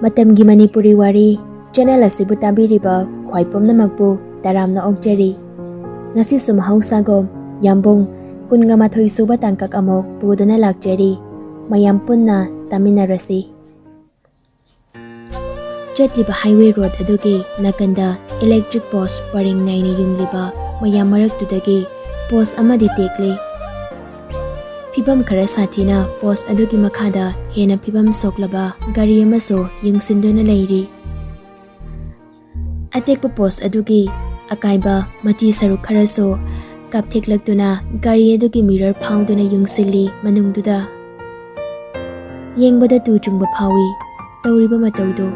Matamgi Manipuri Wari channel asibu tabiriba khwai pumnamakpu taramna okjari. Ngasi sumhausagom Yambung kunga mathoi suba tangkak amok puduna lakjari. Mayam punna taminarasi. Chatliba highway road adugi nakanda electric post paring naini yungliba mayam maraktudagi post amadi tekle. Fibam khara sathina post adugi makhada hena fibam soklaba gari amaso yungsinduna leiri. Atekpa post adugi akaiba machi saru kharaso kaptheklaktuna gari adugi mirror phauduna yungsili manungduda. Yengbada tu chungba phawi tawriba matawdo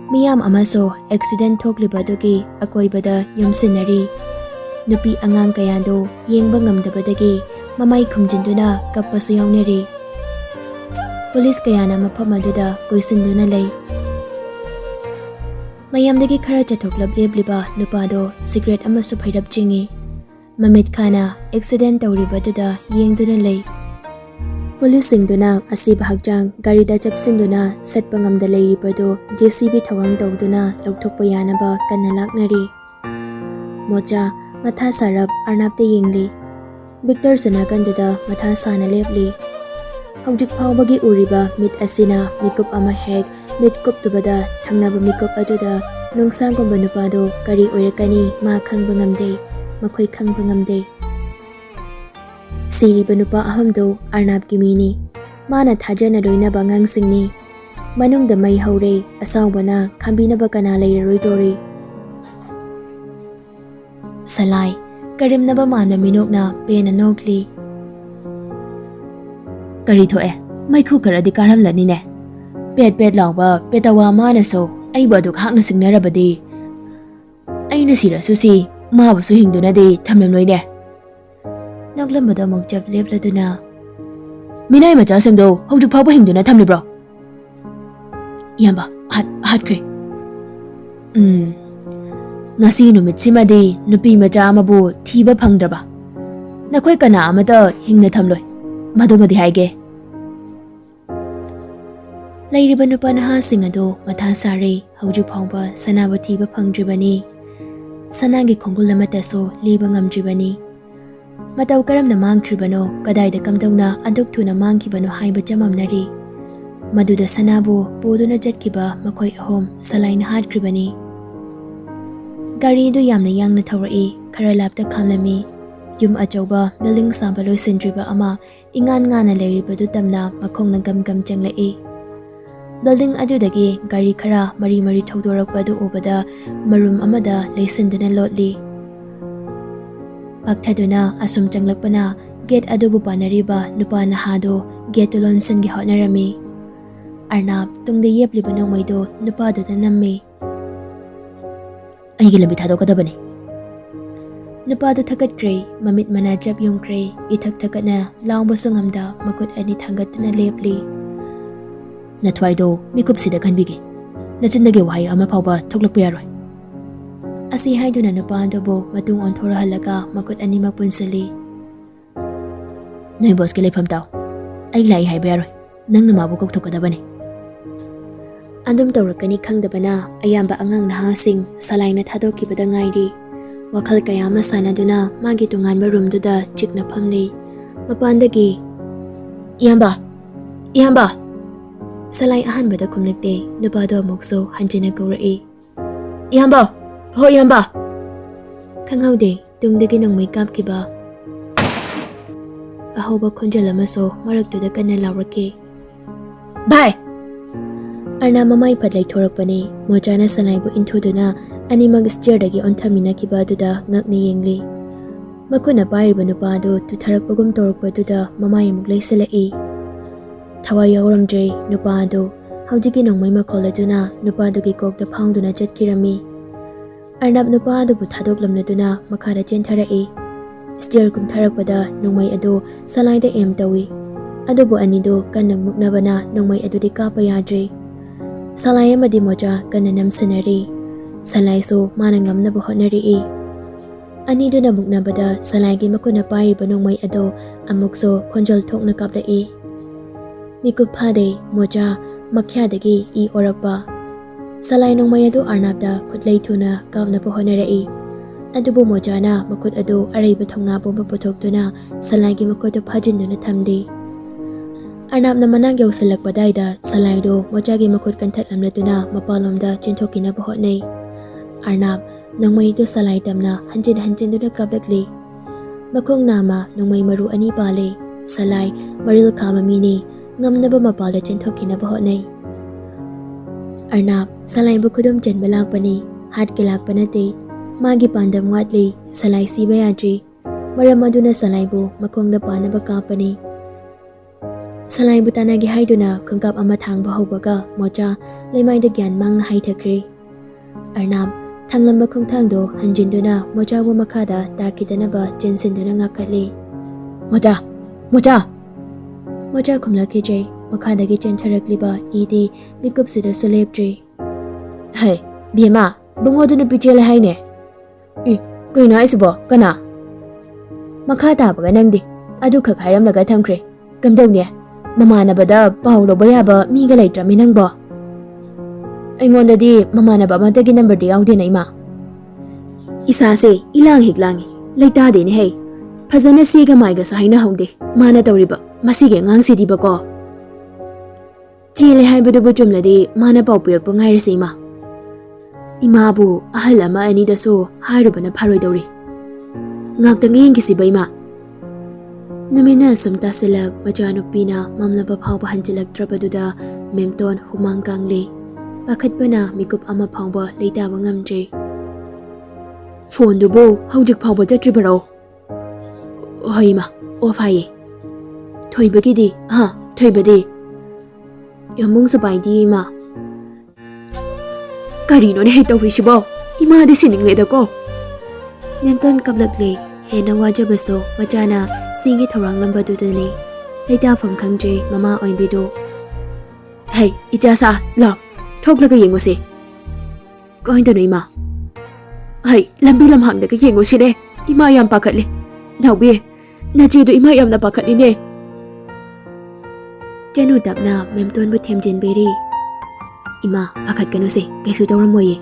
miyam amaso accident thokliba adugi akoibada yumsinari. Nupi angang kayando yengba ngamdabadagi mamai khumjinduna kappasu yawnari. Police kayana mafam aduda koisinduna lei. Mayamdagi khara chathoklab lebliba nupado secret amasu phairap chingi. Mamit khana accident tawribaduda yengduna lei. Police singduna asiba hakjang garida chapsinduna setpa ngamda leiribadu JCB thawang tawduna lokthokpa yanaba kanna laknari. Mocha matha sarap arnapte yengli. Victor Sanakanduda matha sana lepli. Hawjik phawbagi uriba mit asina mikup ama hek mitkup tubada thangnaba mikup aduda nungsangomba nupado kari oirakani ma khangba ngamde makhoi khangba ngamde. Siriba nupa ahamdo arnabki mini mana thajana roinaba ngangsingni manungda mai haure asawbana khambinaba kana leiraroi tori. Salai karimnaba manba minokna pena nokli. Kari thoe mai khu karadi karamlani ne. Pet lawba petawa manaso ai baduk hakna singnarabadi. Aina sirasu si mabasu hingduna de thamlamloi ne. Naglambada mokjab lepladuna. Minai macha singdo hawjuk phawba hingduna thamlibro. Yamba hatkre. Ngasi numitsimadi nupi macha amabu thiba phangdraba. Nakhoi kana amata hingna thamloi. Madumadi haige. Lairiba nupa naha singado matha sare hawjuk phawba sanaba thiba phangdribani. Sanangi khongul amataso liba ngamdribani. Mataw karamna mangkribano kadaida kamdawna aduk thuna mangkibano haiba jamamnari. Maduda sanabu puduna jatkiba makhoi ahom salaina hatkribani. Gari du yamna yangna thawrai khara lapta khamlami. Yum achauba building samba loisindriba ama ingan ngana leiribadu tamna makhongna gam changlai. Building adudagi gari khara mari thawdorakpadu ubada marum amada leisinduna lotli. Pagthaduna asum changlakpana gate adubu panariba nupa nahado gate lonsangi hotnarami. Arnab tungde yepliba nongmaido nupaduda namme. Aigi lambi thadokadabani. Nupado thakatkre mamit manajab yungkre ithak thakatna lawba sungamda makut ani thangatuna lepli. Nathwaido mikupsida kanbigi. Nachindage wahai ama phawba thoklakpa yaroi. Asi haiduna nupadobo matung onthora halaga makut ani mapunsali. Noi boss ke leifam taw. Ai lai haiba yaroi. Nangna mabu kokthokadabani. Andum tawrakani khangdabana ayamba angang nahasing salaina thadokibada ngairi. Wakal kaya masanaduna magi tunganba roomduda chikna phamli. Mapandagi Yamba Salai ahanbada kumlikte nupado amokso hanjina kawrai. Yamba ho Yamba Kanghaude tungdagi nongmai kapkiba. Ahoba khonjal amaso maraktuda kanna lawrake. Bye Arna mamai padlai thorakpani mojana salaibu inthuduna animag steerdagi onthaminakiba duda ngakni yengli. Makuna pariba nupado tutharakpagum torokpaduda mamai amuk leisalai. Thawai yawramdre nupado hawjiki nongmai makholaduna nupadogi kokda phangduna chatkirami. Arnab nupadobu thadoklamnaduna makhada chentharai. Steer kumtharakpada nongmai ado salaida em tawi. Adubu anido kannang muknabana nongmai adudi kapa yadre. Salai amadi moja kanna namsanari. Salai so mana ngamnaba hotnari. Aniduna muknabada salaigi makuna pariba nongmai ado amukso khonjal thokna kaplai. Mikup phade moja makyadagi I orakpa Salai nongmai adu Arnabda khutlei thuna kawnabu honarai. Adubu mojana makut adu araiba thongna bomba puthokduna Salai gi makoto phajinduna thamdi. Arnabna manang yausalakpadaida Salai do mojagi makut kanthatlamladuna mapalomda chenthokinabu hotnai. Arnab nongmai do Salai tamna hanjinduna kablakli. Makong nama nongmai maru ani pale. Salai maril kama mini ngamnaba mapala chenthokinabu hotnai. Arnab Salai bu khudum chenba lakpani hat ke lakpanate magi pandam watli Salai siba yadri maram aduna Salai bu makongda panaba kapani. Salai bu tanagi haiduna khungkap ama thangba haubaga mocha leimaida gyan mangna haithakri. Arnab thanglamba khungthangdo hanjinduna mocha bu makhada takidanaba jensinduna ngakali. Mocha khumlakijai makhadagi chentharakliba idi mikupsida soleptri. Hai bima bungoduna pichela haine. Kuina isbo kana. Makhata baga nangdi adu khak hairamlaga thamkre. Kamdawne mamanabada pawlo bayaba miga laitrami nangbo. Aingondadi mamanaba amatagi number di yaudena ima. Isase ilang higlangi laitade ni hey. Phajana siga maiga saina hongde mana tawriba masige ngangsidi bako. Chile haibadubu chumladi mana pawpirakpa ngairasi ima. Imabu ahal ama anidaso hairubana pharoidawri. Ngaktangi yengkisiba ima. Namina samtasilak majanupina mamlaba phawba hanjilaktrabaduda memton humang kangli. Pakhatpana mikup ama phawba leitaba ngamdre. Phone dubo haujik phawba jatribaro. Hoima ofai. Thoibagidi thoibadi. Yambung sabaidi ima. Karino ne tawrisibo ima di siningledako. Memton kablakle hena wajabaso machana singi thorang lambadudani leita pham khangje mama oinbido. Hey ichasa la thoklaga yengose. Koindano ima. Hey lambi lamhangda ka yengose de ima yam pakhatle. Naubi najidu ima yamna pakhatli ne. Jenu tapna memton bu themjin beri. Ima pakhat kanu se kaisu tawramoye.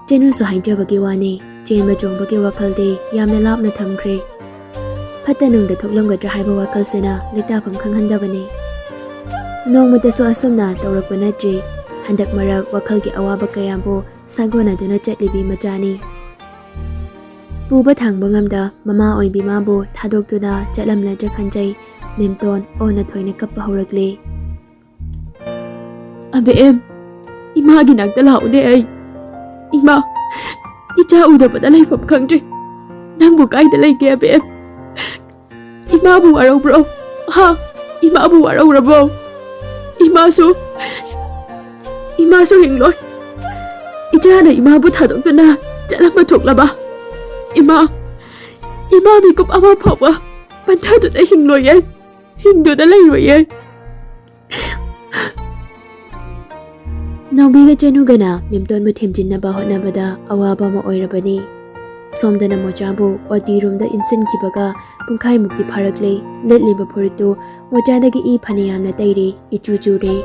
Jenu so hainjabagi wani chen jongbagi wakhalde yamna lapna thamkhre. Phatanungda thoklamgadra haiba wakhalsena lita pham khanghandabani. Nongmata so asumna tawrakpa natri handak marak wakhalgi awaba kayambo sagona duna chatlibi machani. Puba thangba ngamda mama oibi mabu thadokduna chatlamladra khanjai memton ona thoina kappa horakle. Abe ima gi nakta laune ai. Ima icha udabada laifam khangdre. Nangbu kaida laike abe. Ima bu warau bro. Ha ima bu warau rabo. Ima su hingloi. Icha na ima bu thadokduna chalamba thoklaba. Ima mikup ama phawba panthaduna hingloi ai. Hingduna lairoi ai. Naubiga Janugana, Mimton Mutimjinaba Hotnabada, Awaba Oirabani. Somdana Mojabu, or the room the insin kibaga, Punkai Mukti Parakle, Litli Bapurito, Mojadagi e Paniam Natairi, Ichujure.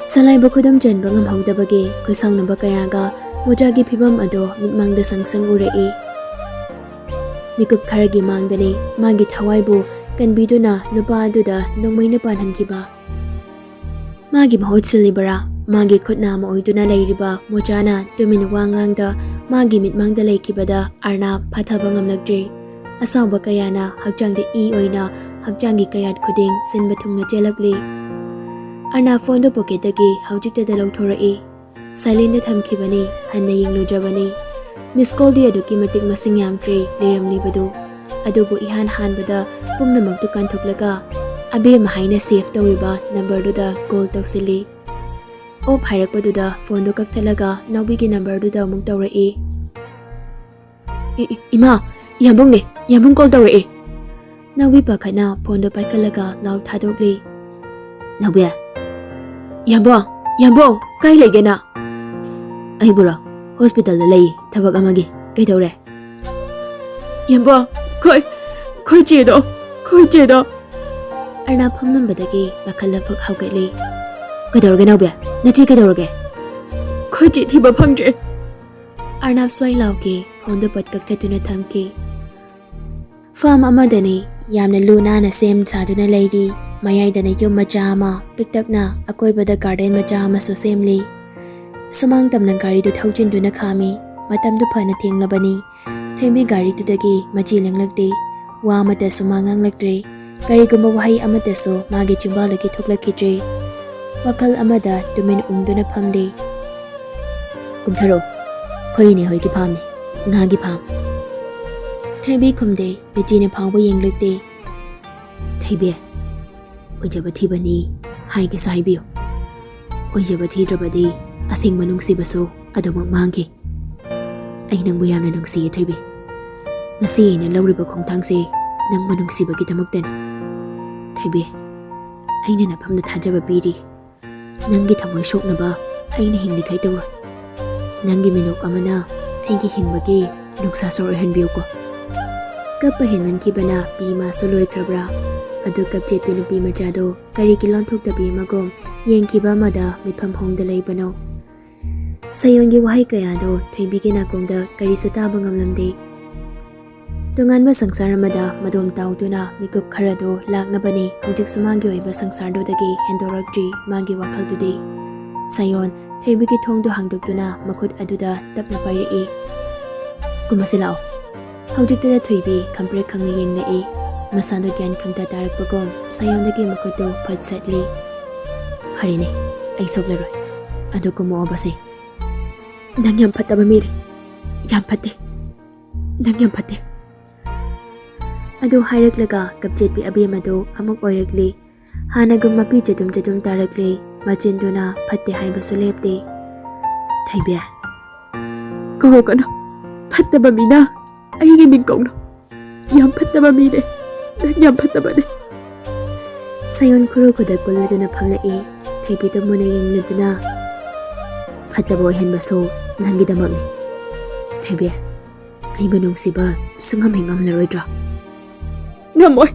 Salai Bakudam Jen Bangam Hogdabage, Kusang Nabakayaga, Mojagi Pibam Ado, Midmang the Sangsang Ure e. Mikup Karagi Mangdani, Magit Hawaibu, Kan Biduna, Nuba Duda, Nongmay Napan Kiba. Magi mahot silibara, magi khutna maoiduna leiriba mojana tumin wangangda magi mitmangda leikibada arna phathaba ngamlakdre. Asawba kayana hakjangde oina hakjangi kayat khuding sinba thungna chelakli. Arna phone do pocket dagi haujikta da longthorai. Silent da thamkhibani hanna yinglujabani. Miss call di aduki matik masing yamkre leiramli badu. Adubu ihan hanbada pumnamak tu kanthoklaga. Abe mahaina save tawriba number duda call tawsili. Op hairakpaduda phone do kaktalaga nawbigi number duda mung tawrai. Ima Yambung call tawrai. Nawbi pakhana phone do paikalaga law thadokli. Nawbi Yambung kai legena. Ai bura hospital da lei thabak amagi kai tawre. Yambung koi chedo. Arna phamlambadagi bakhala phak haugaili. Kadorga nawbe Nachi kadorge. Khoi thiba phangdre. Arnab swai lauke phone do pat kaktatuna thamki. Farm amadani yamna luna na sem saduna lady mayaidana yum macha ama piktakna akoibada garden macha ama so semli. Sumang tamna gari du thaujinduna khami matam du phana thenglabani thembi gari tudagi maji lenglakde wa mata sumangang lakdre gari gumba wahai amata so magi chimbalaki thoklakidre wakal amada tumin ungduna phamde kumtharo khoine hoi ki phamni nga gi pham thembi khumde bijine phawba yenglakde theibe ojaba thibani hai ki saibiyo ojaba thidrabadi asing manung sibaso adomang mangi ai nang buyam na nung si theibe ngasi ne lawriba khongthangse nang manung sibagi damaktani theibe aina na phamna thajaba biri nangi thamoi soknaba aina hingli khai tawra nangi minok amana aigi hinbagi nuksa sor hanbiyo ko kappa hinman ki bana pima soloi krabra adu kapjet pinu pima jado kari ki lonthok da bi magom yengki ba mada mitpham hongda leibano sayongi wahai kaya do theibi ki nakongda kari suta bangam lamde tungan ba sangsar amada madom tauduna mikup khara do lakna bani hojik sumangi oiba sangsar do dagi hendorakji magi wakhal dudi sayon theibi ki thong do hangdukduna makhut aduda tapna pairi kumasilao hojik da theibi khampre khangni yengne e masando gyan khangta tarak bagom sayon dagi makhut do phat setli pharine ai soklaroi adu kumo abase nang yam phataba miri yam phatte nang yam phatte adu hairak kapjet pi abi madu amuk oirakli hanagum mapi jadum tarakli machenduna phatte haiba sulepte thaibya koro kana phattaba mina aigi min kongno yam phattaba mire yam phattaba de sayon kuro koda kulladuna phamla e thaibi to mona yengliduna phattaba henba so nangi damagni thaibya ai banung siba sungam hengam laroidra ngamoi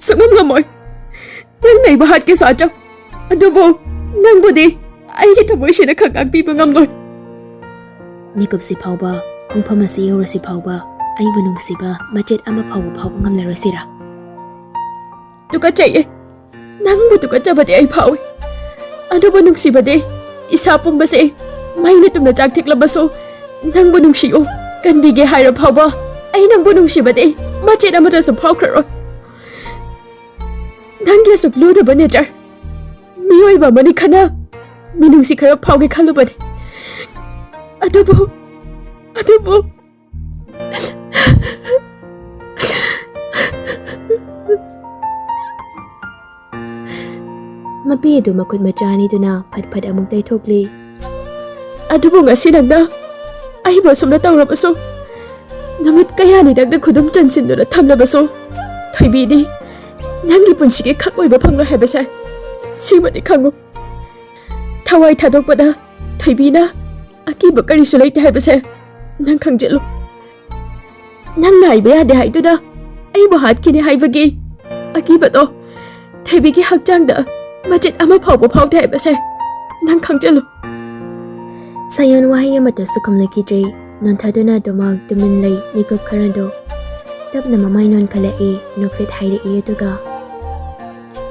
sungam ngamoi nang nei bahat ke sa chang adubo nang bodi ai ki thamoi sina khangak pi bangam loi mikup si phauba khongphama si yora si phauba ai banung siba machet ama phau ngam la rosira tuka chai nang bu tuka chabade ai phau adu banung siba de isa pum base mai ne tumna chak thik labaso nang banung siu kan bige haira phauba ai nang banung siba de machet ama da so phau khro nangi suk lu da bane jar mioi ba mani khana minung si khara phau ge khalu bane adubo mapi du makut machani duna phat amuk tai thokli adubo ngasi nangna ai ba sumna tawrabaso namut kaya ni dagda khudum chansin duna thamlabaso thaibi di nangi punshige khakoi ba phanglo hebasa simadi khangu thawai thadok pada thoibina aki bakari sulai te hebasa nang khangjelu nang nai ba de hai tuda ai bo hat kini hai bagi aki bato thoibi ki hakjang da majit ama phau te hebasa nang khangjelu sayon wahi amata sukum lakidri non thaduna domag tumin lei mikup kharando tapna mamai non khala e nokfet haire e tuga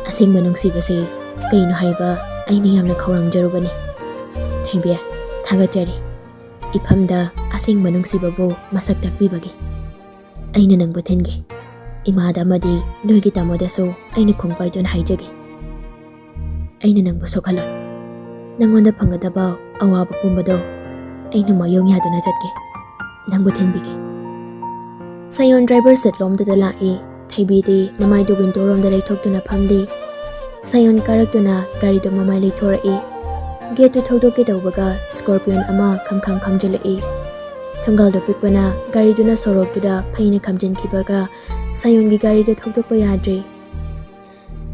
asing manung sibase kaino haiba aini yamna khawrang jarubani thaibe thaga jari iphamda asing manung sibabo masak takbi bagi aina nang bothenge imada madi noigi tamoda so aini khongpai don haijage aina nang bo sokhalon nangonda phangadaba awaba pumbado aina mayong yaduna jatke nang bothenbige sayon driver set lom da la e thaibi de mamai do window rom da leithokduna phamdi sayon karakduna gari do mamai leithora e gate to thodok ke dawbaga scorpion ama kham khamjela e thangal do pikpana gari duna sorok da phaina khamjin khibaga sayon gi gari do thodok pa yadre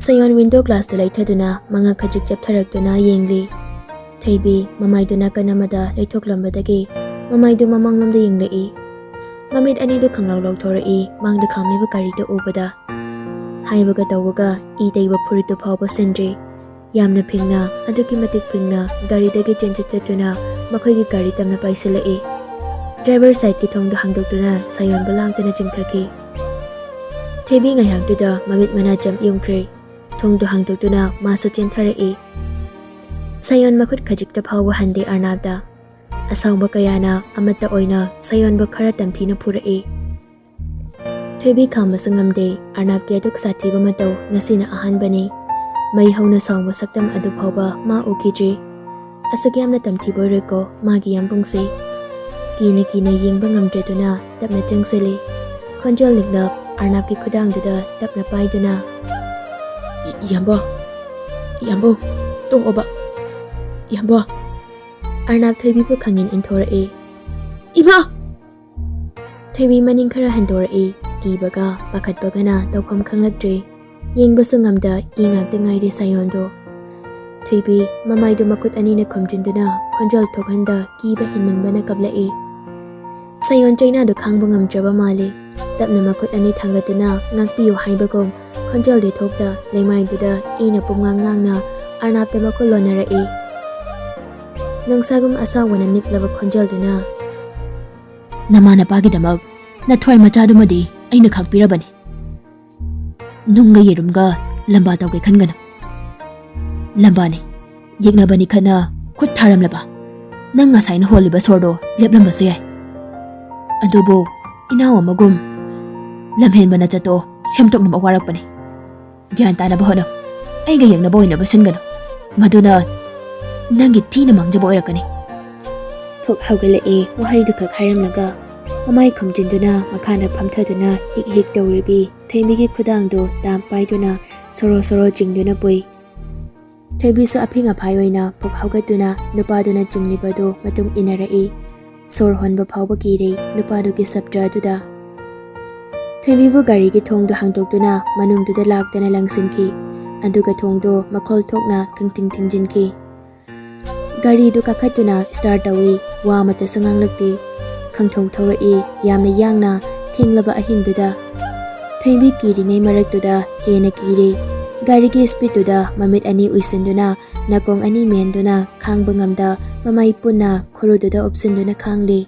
sayon window glass da leithaduna manga khajik chaptharakduna yengli thaibi mamai duna kanamada leithoklambadagi mamai do mamanglom da yengle e mamit ani do khanglaw lawthora e mangda khamliba gari do ubada haibaga tawga i teiba phurit do phawba sendre ꯌꯥꯝꯅ ꯐꯤꯡꯅ ꯑꯗꯨꯒꯤ ꯃꯇꯤꯛ ꯐꯤꯡꯅ ꯒꯥꯔꯤꯗꯒꯤ ꯆꯦꯟꯆꯠꯇꯨꯅ ꯃꯈꯣꯏꯒꯤ ꯒꯥꯔꯤ ꯇꯝꯅ ꯄꯥꯏꯁꯤꯜꯂꯛꯏ꯫ Driver ꯁꯥꯏꯠꯀꯤ ꯊꯣꯡꯗꯣ ꯍꯥꯡꯗꯣꯛꯇꯨꯅ ꯁꯥꯌꯣꯟꯕꯨ ꯂꯥꯡꯇꯅ ꯆꯤꯡꯊꯈꯤ꯫ ꯊꯣꯏꯕꯤ ꯉꯥꯏꯍꯥꯛꯇꯨꯗ ꯃꯃꯤꯠ ꯃꯅꯥ ꯌꯨꯡꯈ꯭ꯔꯦ꯫ ꯊꯣꯡꯗꯣ ꯍꯥꯡꯗꯣꯛꯇꯨꯅ ꯃꯥꯁꯨ ꯆꯦꯟꯊꯔꯛꯏ꯫ ꯁꯥꯌꯣꯟ ꯃꯈꯨꯠ ꯈꯖꯤꯛꯇ ꯐꯥꯎꯕ ꯍꯟꯗꯦ ꯑꯔꯅꯥꯕꯇ꯫ ꯑꯁꯥꯎꯕ ꯀꯌꯥꯅ ꯑꯃꯠꯇ ꯑꯣꯏꯅ ꯁꯥꯌꯣꯟꯕꯨ ꯈꯔ ꯇꯝꯊꯤꯅ ꯐꯨꯔꯛꯏ꯫ ꯊꯣꯏꯕꯤ ꯈꯥꯡꯕꯁꯨ ꯉꯝꯗꯦ꯫ ꯑꯔꯅꯥꯕꯀꯤ ꯑꯗꯨꯛ ꯁꯥꯊꯤꯕ ꯃꯇꯧ ꯉꯁꯤꯅ ꯑꯍꯥꯟꯕꯅꯤ꯫ ꯃꯩ ꯍꯧꯅ ꯁꯥꯎꯕ ꯁꯛꯇꯝ ꯑꯗꯨ ꯐꯥꯎꯕ ꯃꯥ ꯎꯈꯤꯗ꯭ꯔꯤ꯫ ꯑꯁꯨꯛ ꯌꯥꯝꯅ ꯇꯝꯊꯤꯕ ꯑꯣꯏꯔꯦꯀꯣ ꯃꯥꯒꯤ ꯌꯥꯝꯕꯨꯡꯁꯦ꯫ ꯀꯤꯅ ꯀꯤꯅ ꯌꯦꯡꯕ ꯉꯝꯗ꯭ꯔꯗꯨꯅ ꯇꯞꯅ ꯆꯪꯁꯤꯜꯂꯤ꯫ ꯈꯣꯟꯖꯦꯜ ꯅꯤꯛꯂꯞ ꯑꯔꯅꯥꯕꯀꯤ ꯈꯨꯗꯥꯡꯗꯨꯗ ꯇꯞꯅ ꯄꯥꯏꯗꯨꯅ ꯌꯥꯝꯕꯨꯡ ꯇꯣꯛꯑꯣꯕ ꯌꯥꯝꯕꯨꯡ꯫ ꯑꯔꯅꯥꯕ ꯊꯣꯏꯕꯤꯕꯨ ꯈꯪꯏꯟ ꯏꯟꯊꯣꯔꯛꯏ꯫ ꯏꯃꯥ! ꯊꯣꯏꯕꯤ ꯃꯅꯤꯡ ꯈꯔ ꯍꯟꯗꯣꯔꯛꯏ꯫ ꯀꯤꯕꯒ ꯄꯥꯈꯠꯄꯒꯅ ꯇꯧꯐꯝ ꯈꯪꯂꯛꯇ꯭ꯔꯦ꯫ ꯌꯦꯡꯕꯁꯨ ꯉꯝꯗ ꯏ ꯉꯥꯛꯇ ꯉꯥꯏꯔꯦ ꯁꯥꯌꯣꯟꯗꯣ꯫ ꯊꯣꯏꯕꯤ ꯃꯃꯥꯏꯗꯨ ꯃꯈꯨꯠ ꯑꯅꯤꯅ ꯈꯨꯝꯖꯤꯟꯗꯨꯅ ꯈꯣꯟꯖꯦꯜ ꯊꯣꯛꯍꯟꯗ ꯀꯤꯕ ꯍꯦꯟꯃꯟꯕꯅ ꯀꯞꯂꯛꯏ꯫ ꯁꯥꯌꯣꯟ ꯆꯩꯅꯥꯗꯨ ꯈꯥꯡꯕ ꯉꯝꯗ꯭ꯔꯕ ꯃꯥꯜꯂꯤ꯫ ꯇꯞꯅ ꯃꯈꯨꯠ ꯑꯅꯤ ꯊꯥꯡꯒꯠꯇꯨꯅ ꯉꯥꯛꯄꯤꯌꯨ ꯍꯥꯏꯕꯒꯨꯝ ꯈꯣꯟꯖꯦꯜꯗꯤ ꯊꯣꯛꯇ ꯂꯩꯃꯥꯏꯗꯨꯗ ꯏꯅ ꯄꯨꯝꯉꯥꯡ ꯉꯥꯡꯅ ꯑꯔꯅꯥꯕꯇ ꯃꯈꯨꯠ ꯂꯣꯟꯅꯔꯛꯏ꯫ ꯅꯨꯡꯁꯥꯒꯨꯝ ꯑꯁꯥꯎꯕꯅ ꯅꯤꯛꯂꯕ ꯈꯣꯟꯖꯦꯜꯗꯨꯅ ꯅꯃꯥ ꯅꯄꯥꯒꯤꯗꯃꯛ ꯅꯊ꯭ꯋꯥꯏ ꯃꯆꯥꯗꯨꯃꯗꯤ ꯑꯩꯅ ꯈꯥꯛꯄꯤꯔꯕꯅꯤ꯫ ꯅꯨꯡꯒ ꯌꯦꯔꯨꯝꯒ ꯂꯝꯕꯥ ꯇꯧꯒꯦ ꯈꯟꯒꯅꯨ꯫ ꯂꯝꯕꯥꯅꯤ ꯌꯦꯛꯅꯕꯅꯤ ꯈꯠꯅ ꯈꯨꯠ ꯊꯥꯔꯝꯂꯕ ꯅꯪ ꯉꯁꯥꯏꯅ ꯍꯣꯜꯂꯤꯕ ꯁꯣꯔꯗꯣ ꯂꯦꯞꯂꯝꯕꯁꯨ ꯌꯥꯏ꯫ ꯑꯗꯨꯕꯨ ꯏꯅꯥꯎ ꯑꯃꯒꯨꯝ ꯂꯝꯍꯦꯟꯕ ꯅꯆꯠꯇꯣ ꯁꯦꯝꯗꯣꯛꯅꯕ ꯋꯥꯔꯛꯄꯅꯤ꯫ ꯒ꯭ꯌꯥꯟ ꯇꯥꯅꯕ ꯍꯣꯠꯅꯧ꯫ ꯑꯩꯒ ꯌꯦꯡꯅꯕ ꯑꯣꯏꯅꯕ ꯁꯤꯟꯒꯅꯨ꯫ ꯃꯗꯨꯅ ꯅꯪꯒꯤ ꯊꯤꯅ ꯃꯥꯡꯖꯕ ꯑꯣꯏꯔꯛꯀꯅꯤ꯫ ꯄꯨꯛ ꯍꯧꯒꯠꯂꯛꯏ ꯋꯥꯍꯩꯗꯨ ꯈꯛ ꯍꯥꯏꯔꯝꯂꯒ ꯃꯃꯥꯏ ꯈꯨꯝꯖꯤꯟꯗꯨꯅ ꯃꯈꯥꯗ ꯐꯝꯊꯗꯨꯅ ꯍꯤꯛ ꯍꯤꯛ ꯇꯧꯔꯤꯕꯤ ꯊꯣꯏꯕꯤꯒꯤ ꯈꯨꯗꯥꯡꯗꯨ ꯗꯥꯝ ꯄꯥꯏꯗꯨꯅ ꯁꯣꯔꯣ ꯁꯣꯔꯣ ꯆꯤꯡꯗꯨꯅ ꯄꯨꯏ꯫ ꯊꯣꯏꯕꯤꯁꯨ ꯑꯐꯤꯡ ꯑꯐꯥꯏ ꯑꯣꯏꯅ ꯄꯨꯛ ꯍꯧꯒꯠꯇꯨꯅ ꯅꯨꯄꯥꯗꯨꯅ ꯆꯤꯡꯂꯤꯕꯗꯨ ꯃꯇꯨꯡ ꯏꯟꯅꯔꯛꯏ꯫ ꯁꯣꯔ ꯍꯣꯟꯕ ꯐꯥꯎꯕ ꯀꯤꯔꯦ ꯅꯨꯄꯥꯗꯨꯒꯤ ꯁꯞꯇ꯭ꯔ ꯑꯗꯨꯗ꯫ ꯊꯣꯏꯕꯤꯕꯨ ꯒꯥꯔꯤꯒꯤ ꯊꯣꯡꯗꯨ ꯍꯥꯡꯗꯣꯛꯇꯨꯅ ꯃꯅꯨꯡꯗꯨꯗ ꯂꯥꯛꯇꯅ ꯂꯪꯁꯤꯟꯈꯤ꯫ ꯑꯗꯨꯒ ꯊꯣꯡꯗꯨ ꯃꯈꯣꯜ ꯊꯣꯛꯅ ꯈꯪꯊꯤꯡ ꯊꯤꯡꯖꯤꯟꯈꯤ꯫ ꯒꯥꯔꯤꯗꯨ ꯀꯥꯈꯠꯇꯨꯅ ꯁ꯭ꯇꯥꯔꯠ ꯇꯧꯏ꯫ ꯋꯥ ꯑꯃꯠꯇꯁꯨ ꯉꯥꯡꯂꯛꯇꯦ꯫ ꯈꯪꯊꯧ ꯊꯧꯔꯛꯏ ꯌꯥꯝꯅ ꯌꯥꯡꯅ ꯊꯦꯡꯂꯕ ꯑꯍꯤꯡꯗꯨꯗ꯫ ꯊꯣꯏꯕꯤ ꯀꯤꯔꯤꯉꯩ ꯃꯔꯛꯇꯨꯗ ꯍꯦꯟꯅ ꯀꯤꯔꯦ꯫ ꯒꯥꯔꯤꯒꯤ ꯁ꯭ꯄꯤꯗꯇꯨꯗ ꯃꯃꯤꯠ ꯑꯅꯤ ꯎꯏꯁꯤꯟꯗꯨꯅ ꯅꯥꯀꯣꯡ ꯑꯅꯤ ꯃꯦꯟꯗꯨꯅ ꯈꯥꯡꯕ ꯉꯝꯗ ꯃꯃꯩ ꯄꯨꯟꯅ ꯈꯨꯔꯨꯗꯨꯗ ꯎꯞꯁꯤꯟꯗꯨꯅ ꯈꯥꯡꯂꯤ꯫